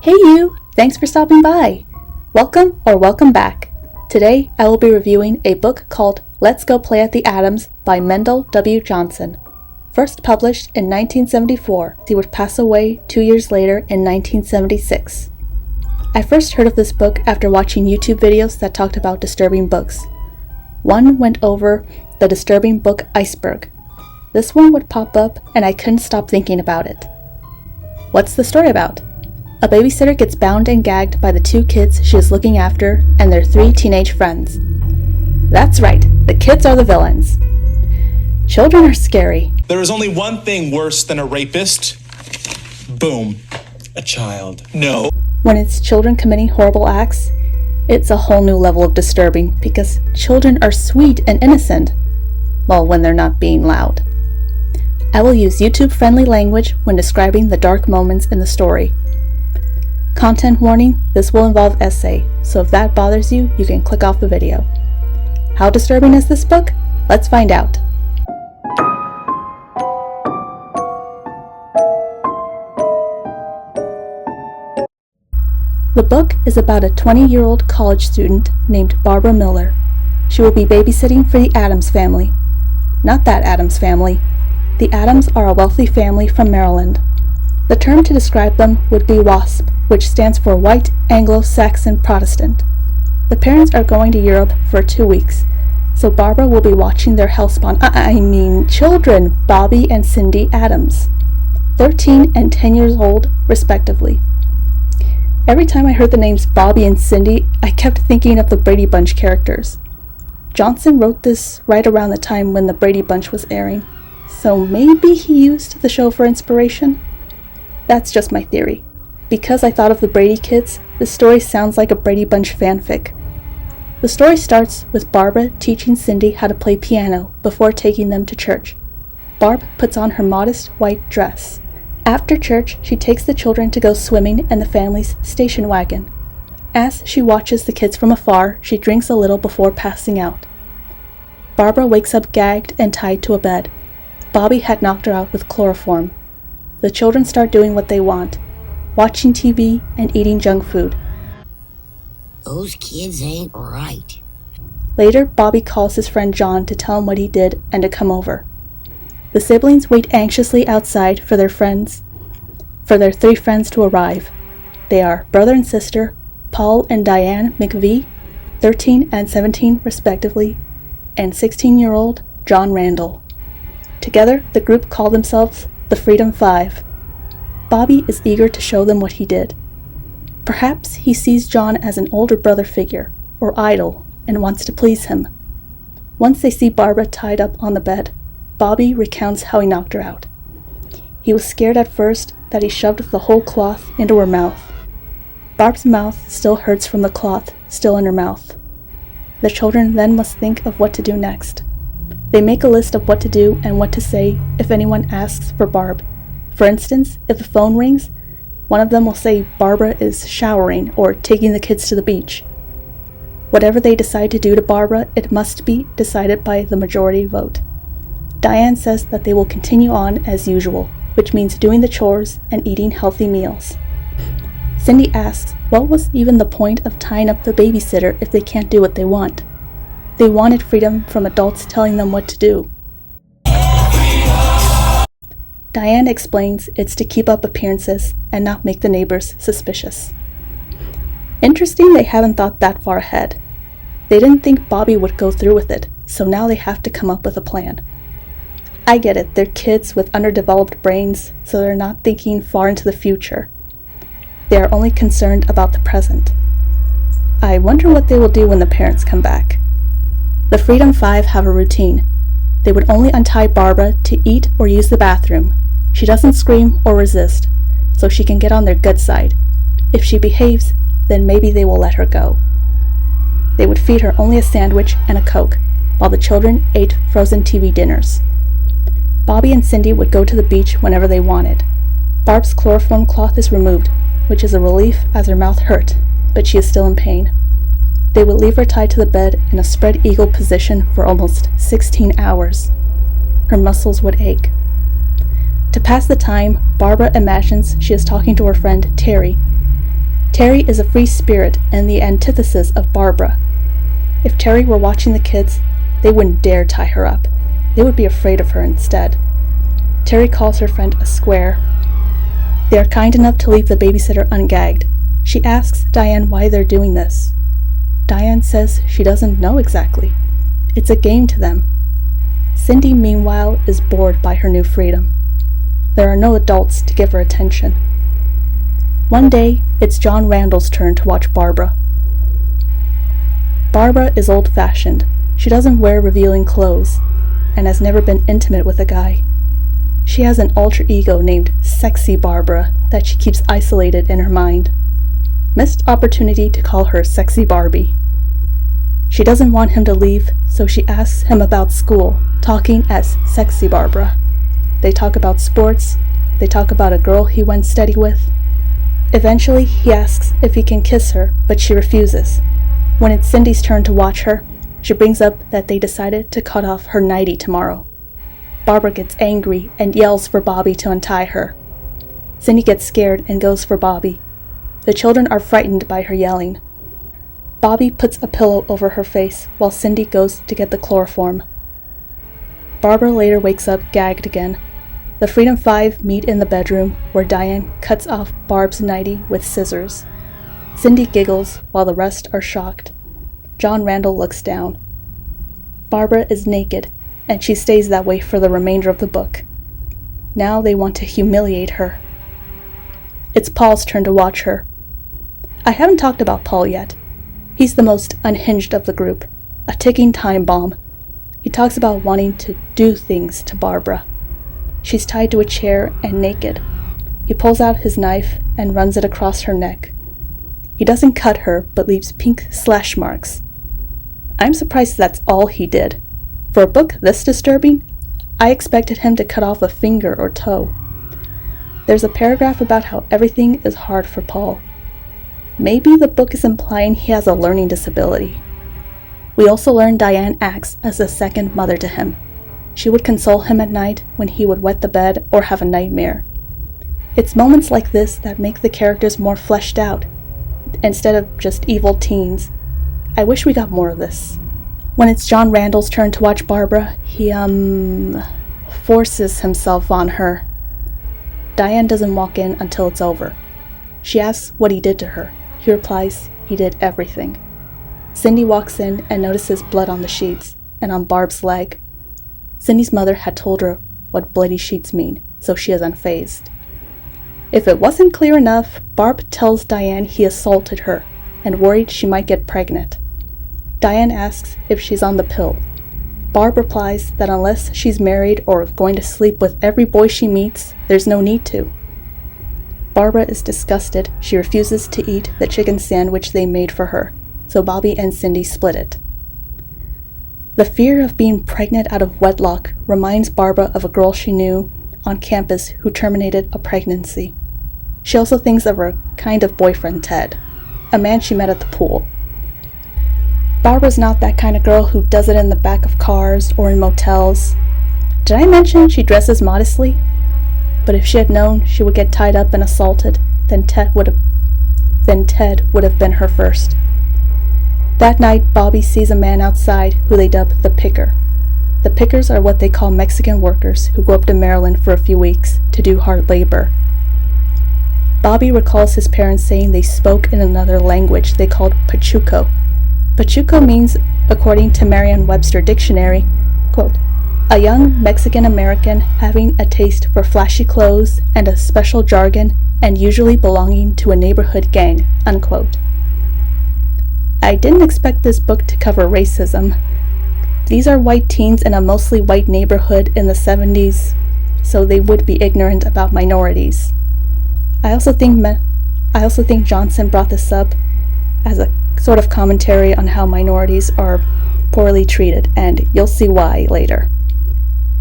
Hey you! Thanks for stopping by! Welcome or welcome back. Today I will be reviewing a book called Let's Go Play at the Atoms by Mendal W. Johnson. First published in 1974, he would pass away 2 years later in 1976. I first heard of this book after watching YouTube videos that talked about disturbing books. One went over the disturbing book Iceberg. This one would pop up and I couldn't stop thinking about it. What's the story about? A babysitter gets bound and gagged by the two kids she is looking after and their 3 teenage friends. That's right, the kids are the villains. Children are scary. There is only one thing worse than a rapist. Boom. A child. No. When it's children committing horrible acts, it's a whole new level of disturbing because children are sweet and innocent. Well, when they're not being loud. I will use YouTube-friendly language when describing the dark moments in the story. Content warning, this will involve essay, so if that bothers you, you can click off the video. How disturbing is this book? Let's find out. The book is about a 20-year-old college student named Barbara Miller. She will be babysitting for the Addams family. Not that Addams family. The Addams are a wealthy family from Maryland. The term to describe them would be WASP, which stands for White Anglo-Saxon Protestant. The parents are going to Europe for 2 weeks, so Barbara will be watching their children, Bobby and Cindy Addams, 13 and 10 years old, respectively. Every time I heard the names Bobby and Cindy, I kept thinking of the Brady Bunch characters. Johnson wrote this right around the time when the Brady Bunch was airing, so maybe he used the show for inspiration? That's just my theory. Because I thought of the Brady kids, this story sounds like a Brady Bunch fanfic. The story starts with Barbara teaching Cindy how to play piano before taking them to church. Barb puts on her modest white dress. After church, she takes the children to go swimming in the family's station wagon. As she watches the kids from afar, she drinks a little before passing out. Barbara wakes up gagged and tied to a bed. Bobby had knocked her out with chloroform. The children start doing what they want, watching TV and eating junk food. Those kids ain't right. Later, Bobby calls his friend John to tell him what he did and to come over. The siblings wait anxiously outside for their 3 friends to arrive. They are brother and sister, Paul and Diane McVie, 13 and 17 respectively, and 16-year-old John Randall. Together, the group call themselves the Freedom Five. Bobby is eager to show them what he did. Perhaps he sees John as an older brother figure, or idol, and wants to please him. Once they see Barbara tied up on the bed, Bobby recounts how he knocked her out. He was scared at first that he shoved the whole cloth into her mouth. Barb's mouth still hurts from the cloth still in her mouth. The children then must think of what to do next. They make a list of what to do and what to say if anyone asks for Barb. For instance, if the phone rings, one of them will say Barbara is showering or taking the kids to the beach. Whatever they decide to do to Barbara, it must be decided by the majority vote. Diane says that they will continue on as usual, which means doing the chores and eating healthy meals. Cindy asks what was even the point of tying up the babysitter if they can't do what they want. They wanted freedom from adults telling them what to do. Diane explains it's to keep up appearances and not make the neighbors suspicious. Interesting they haven't thought that far ahead. They didn't think Bobby would go through with it, so now they have to come up with a plan. I get it, they're kids with underdeveloped brains, so they're not thinking far into the future. They are only concerned about the present. I wonder what they will do when the parents come back. The Freedom Five have a routine. They would only untie Barbara to eat or use the bathroom. She doesn't scream or resist, so she can get on their good side. If she behaves, then maybe they will let her go. They would feed her only a sandwich and a Coke, while the children ate frozen TV dinners. Bobby and Cindy would go to the beach whenever they wanted. Barb's chloroform cloth is removed, which is a relief as her mouth hurt, but she is still in pain. They would leave her tied to the bed in a spread eagle position for almost 16 hours. Her muscles would ache. To pass the time, Barbara imagines she is talking to her friend Terry. Terry is a free spirit and the antithesis of Barbara. If Terry were watching the kids, they wouldn't dare tie her up. They would be afraid of her instead. Terry calls her friend a square. They are kind enough to leave the babysitter ungagged. She asks Diane why they're doing this. Diane says she doesn't know exactly. It's a game to them. Cindy, meanwhile, is bored by her new freedom. There are no adults to give her attention. One day, it's John Randall's turn to watch Barbara. Barbara is old-fashioned. She doesn't wear revealing clothes, and has never been intimate with a guy. She has an alter ego named Sexy Barbara that she keeps isolated in her mind. Missed opportunity to call her Sexy Barbie. She doesn't want him to leave, so she asks him about school, talking as Sexy Barbara. They talk about sports. They talk about a girl he went steady with. Eventually, he asks if he can kiss her, but she refuses. When it's Cindy's turn to watch her, she brings up that they decided to cut off her nightie tomorrow. Barbara gets angry and yells for Bobby to untie her. Cindy gets scared and goes for Bobby. The children are frightened by her yelling. Bobby puts a pillow over her face while Cindy goes to get the chloroform. Barbara later wakes up gagged again. The Freedom Five meet in the bedroom where Diane cuts off Barb's nightie with scissors. Cindy giggles while the rest are shocked. John Randall looks down. Barbara is naked, and she stays that way for the remainder of the book. Now they want to humiliate her. It's Paul's turn to watch her. I haven't talked about Paul yet. He's the most unhinged of the group, a ticking time bomb. He talks about wanting to do things to Barbara. She's tied to a chair and naked. He pulls out his knife and runs it across her neck. He doesn't cut her, but leaves pink slash marks. I'm surprised that's all he did. For a book this disturbing, I expected him to cut off a finger or toe. There's a paragraph about how everything is hard for Paul. Maybe the book is implying he has a learning disability. We also learn Diane acts as a second mother to him. She would console him at night when he would wet the bed or have a nightmare. It's moments like this that make the characters more fleshed out, instead of just evil teens. I wish we got more of this. When it's John Randall's turn to watch Barbara, he, forces himself on her. Diane doesn't walk in until it's over. She asks what he did to her. He replies, he did everything. Cindy walks in and notices blood on the sheets, and on Barb's leg. Cindy's mother had told her what bloody sheets mean, so she is unfazed. If it wasn't clear enough, Barb tells Diane he assaulted her, and worried she might get pregnant. Diane asks if she's on the pill. Barb replies that unless she's married or going to sleep with every boy she meets, there's no need to. Barbara is disgusted. She refuses to eat the chicken sandwich they made for her, so Bobby and Cindy split it. The fear of being pregnant out of wedlock reminds Barbara of a girl she knew on campus who terminated a pregnancy. She also thinks of her kind of boyfriend, Ted, a man she met at the pool. Barbara's not that kind of girl who does it in the back of cars or in motels. Did I mention she dresses modestly? But if she had known she would get tied up and assaulted, then Ted would have been her first. That night, Bobby sees a man outside who they dub the Picker. The Pickers are what they call Mexican workers who go up to Maryland for a few weeks to do hard labor. Bobby recalls his parents saying they spoke in another language they called Pachuco. Pachuco means, according to Merriam-Webster Dictionary, quote, a young Mexican-American having a taste for flashy clothes and a special jargon and usually belonging to a neighborhood gang, unquote. I didn't expect this book to cover racism. These are white teens in a mostly white neighborhood in the 70s, so they would be ignorant about minorities. I also think Johnson brought this up as a sort of commentary on how minorities are poorly treated, and you'll see why later.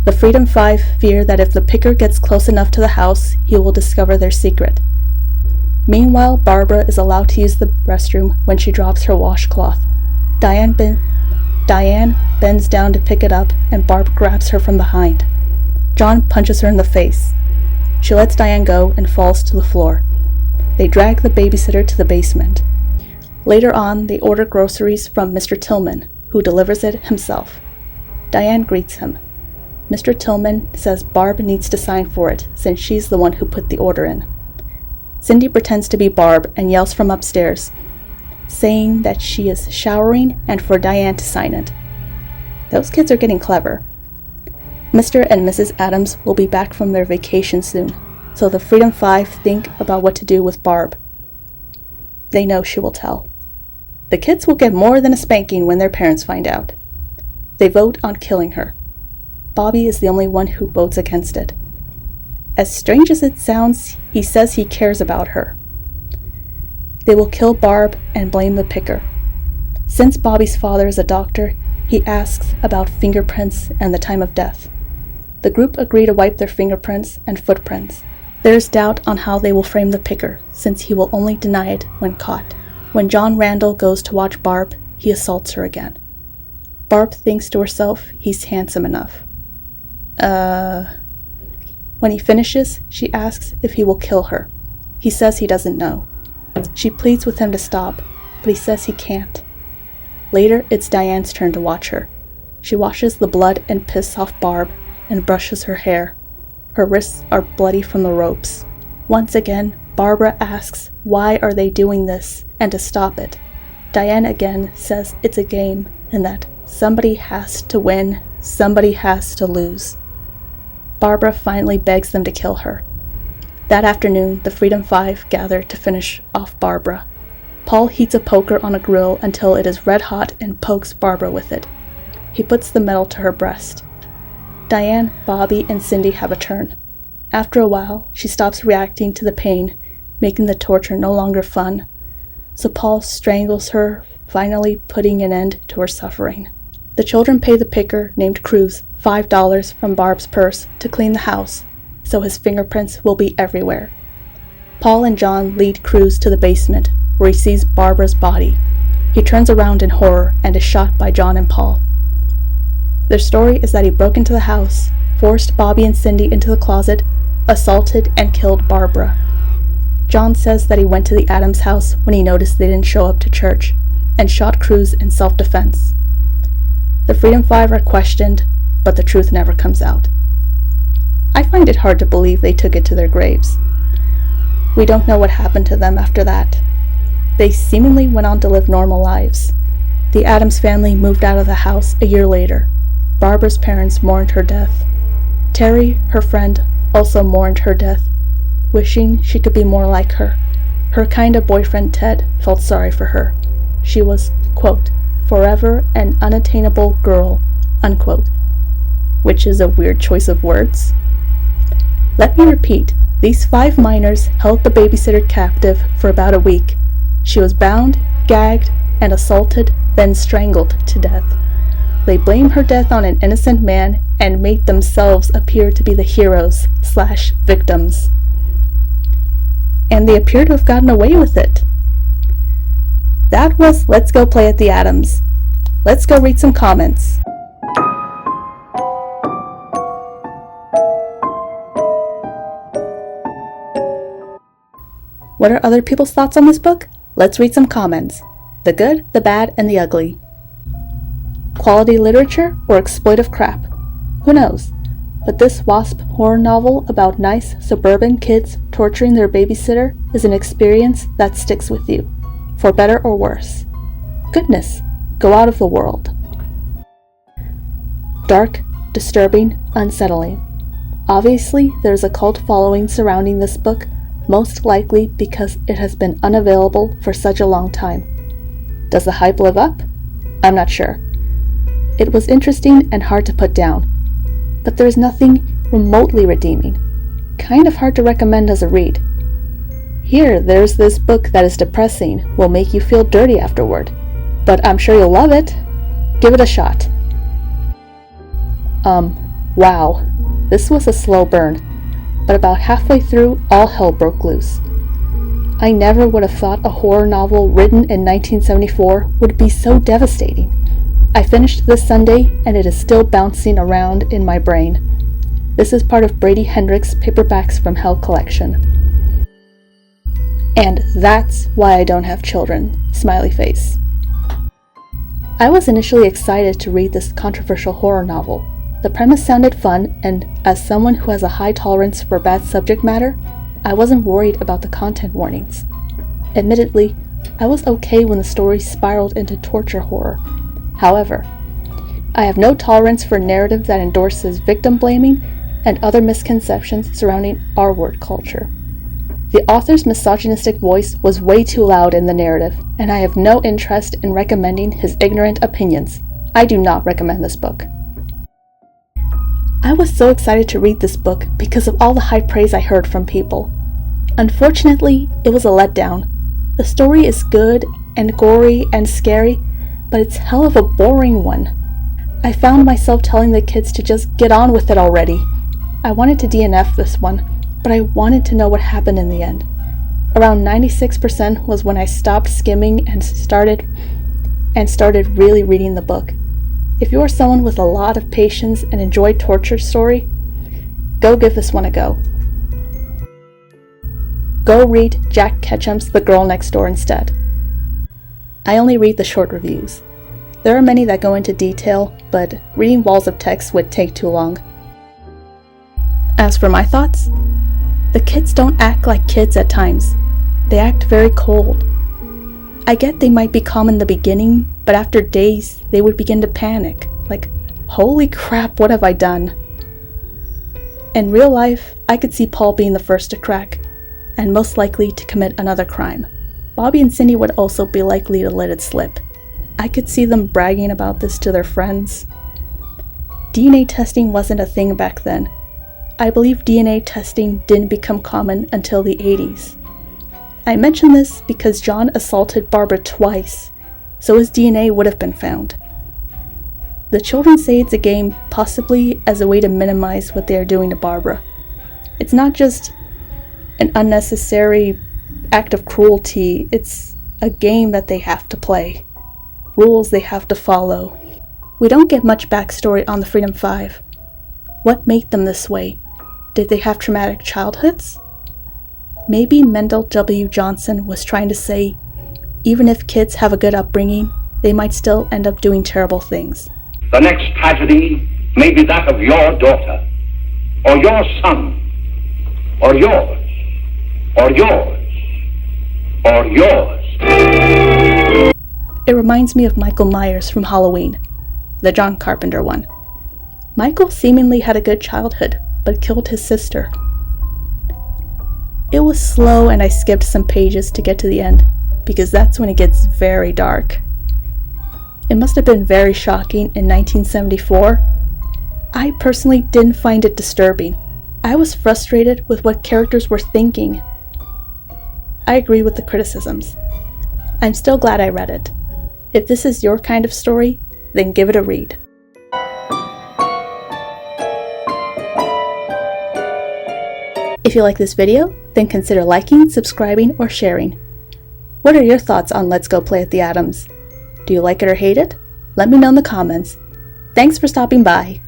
The Freedom Five fear that if the Picker gets close enough to the house, he will discover their secret. Meanwhile, Barbara is allowed to use the restroom when she drops her washcloth. Diane bends down to pick it up, and Barb grabs her from behind. John punches her in the face. She lets Diane go and falls to the floor. They drag the babysitter to the basement. Later on, they order groceries from Mr. Tillman, who delivers it himself. Diane greets him. Mr. Tillman says Barb needs to sign for it since she's the one who put the order in. Cindy pretends to be Barb and yells from upstairs, saying that she is showering and for Diane to sign it. Those kids are getting clever. Mr. and Mrs. Adams will be back from their vacation soon, so the Freedom Five think about what to do with Barb. They know she will tell. The kids will get more than a spanking when their parents find out. They vote on killing her. Bobby is the only one who votes against it. As strange as it sounds, he says he cares about her. They will kill Barb and blame the picker. Since Bobby's father is a doctor, he asks about fingerprints and the time of death. The group agree to wipe their fingerprints and footprints. There is doubt on how they will frame the picker, since he will only deny it when caught. When John Randall goes to watch Barb, he assaults her again. Barb thinks to herself he's handsome enough. When he finishes, she asks if he will kill her. He says he doesn't know. She pleads with him to stop, but he says he can't. Later, it's Diane's turn to watch her. She washes the blood and piss off Barb and brushes her hair. Her wrists are bloody from the ropes. Once again, Barbara asks why are they doing this and to stop it. Diane again says it's a game and that somebody has to win, somebody has to lose. Barbara finally begs them to kill her. That afternoon, the Freedom Five gather to finish off Barbara. Paul heats a poker on a grill until it is red hot and pokes Barbara with it. He puts the metal to her breast. Diane, Bobby, and Cindy have a turn. After a while, she stops reacting to the pain, making the torture no longer fun. So Paul strangles her, finally putting an end to her suffering. The children pay the picker, named Cruz, $5 from Barb's purse to clean the house, so his fingerprints will be everywhere. Paul and John lead Cruz to the basement, where he sees Barbara's body. He turns around in horror and is shot by John and Paul. Their story is that he broke into the house, forced Bobby and Cindy into the closet, assaulted and killed Barbara. John says that he went to the Adams house when he noticed they didn't show up to church, and shot Cruz in self-defense. The Freedom Five are questioned, but the truth never comes out. I find it hard to believe they took it to their graves. We don't know what happened to them after that. They seemingly went on to live normal lives. The Adams family moved out of the house a year later. Barbara's parents mourned her death. Terry, her friend, also mourned her death, wishing she could be more like her. Her kind of boyfriend Ted felt sorry for her. She was, quote, forever an unattainable girl, unquote, which is a weird choice of words. Let me repeat, these 5 minors held the babysitter captive for about a week. She was bound, gagged, and assaulted, then strangled to death. They blame her death on an innocent man and made themselves appear to be the heroes/victims. And they appear to have gotten away with it. That was Let's Go Play at the Adams. Let's go read some comments. What are other people's thoughts on this book? Let's read some comments. The good, the bad, and the ugly. Quality literature or exploitive crap? Who knows? But this WASP horror novel about nice suburban kids torturing their babysitter is an experience that sticks with you, for better or worse. Goodness, go out of the world. Dark, disturbing, unsettling. Obviously, there's a cult following surrounding this book, most likely because it has been unavailable for such a long time. Does the hype live up? I'm not sure. It was interesting and hard to put down, but there is nothing remotely redeeming. Kind of hard to recommend as a read. Here, there's this book that is depressing, will make you feel dirty afterward, but I'm sure you'll love it. Give it a shot. Wow, this was a slow burn, but about halfway through, all hell broke loose. I never would have thought a horror novel written in 1974 would be so devastating. I finished this Sunday, and it is still bouncing around in my brain. This is part of Brady Hendricks' Paperbacks from Hell collection. And that's why I don't have children. Smiley face. I was initially excited to read this controversial horror novel. The premise sounded fun, and as someone who has a high tolerance for bad subject matter, I wasn't worried about the content warnings. Admittedly, I was okay when the story spiraled into torture horror. However, I have no tolerance for narrative that endorses victim blaming and other misconceptions surrounding R-word culture. The author's misogynistic voice was way too loud in the narrative, and I have no interest in recommending his ignorant opinions. I do not recommend this book. I was so excited to read this book because of all the high praise I heard from people. Unfortunately, it was a letdown. The story is good and gory and scary, but it's hell of a boring one. I found myself telling the kids to just get on with it already. I wanted to DNF this one, but I wanted to know what happened in the end. Around 96% was when I stopped skimming and started really reading the book. If you are someone with a lot of patience and enjoy torture story, go give this one a go. Go read Jack Ketchum's The Girl Next Door instead. I only read the short reviews. There are many that go into detail, but reading walls of text would take too long. As for my thoughts, the kids don't act like kids at times. They act very cold. I get they might be calm in the beginning, but after days, they would begin to panic. Like, holy crap, what have I done? In real life, I could see Paul being the first to crack, and most likely to commit another crime. Bobby and Cindy would also be likely to let it slip. I could see them bragging about this to their friends. DNA testing wasn't a thing back then. I believe DNA testing didn't become common until the 80s. I mention this because John assaulted Barbara twice, so his DNA would have been found. The children say it's a game, possibly as a way to minimize what they are doing to Barbara. It's not just an unnecessary act of cruelty, it's a game that they have to play. Rules they have to follow. We don't get much backstory on the Freedom Five. What made them this way? Did they have traumatic childhoods? Maybe Mendal W. Johnson was trying to say, even if kids have a good upbringing, they might still end up doing terrible things. The next tragedy may be that of your daughter, or your son, or yours, or yours, or yours. It reminds me of Michael Myers from Halloween, the John Carpenter one. Michael seemingly had a good childhood, but killed his sister. It was slow and I skipped some pages to get to the end, because that's when it gets very dark. It must have been very shocking in 1974. I personally didn't find it disturbing. I was frustrated with what characters were thinking. I agree with the criticisms. I'm still glad I read it. If this is your kind of story, then give it a read. If you like this video, then consider liking, subscribing, or sharing. What are your thoughts on Let's Go Play at the Adams? Do you like it or hate it? Let me know in the comments. Thanks for stopping by.